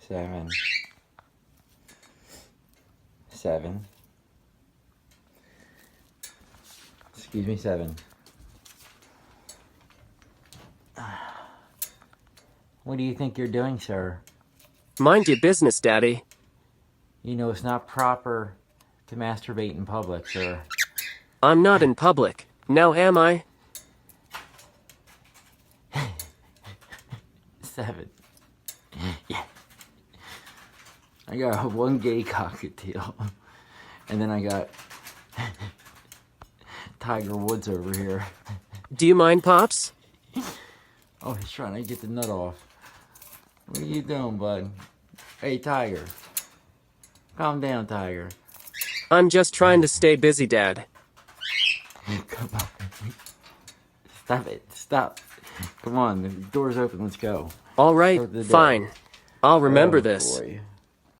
7, 7. Excuse me, 7. What do you think you're doing, sir? Mind your business, Daddy. You know it's not proper to masturbate in public, sir. I'm not in public. Now am I? 7. Yeah. I got one gay cockatiel. And then I got Tiger Woods over here. Do you mind, Pops? Oh, he's trying to get the nut off. What are you doing, bud? Hey, Tiger. Calm down, Tiger. I'm just trying to stay busy, Dad. Come on. Stop it. Stop. Come on. The door's open. Let's go. All right, fine. I'll remember this. Boy.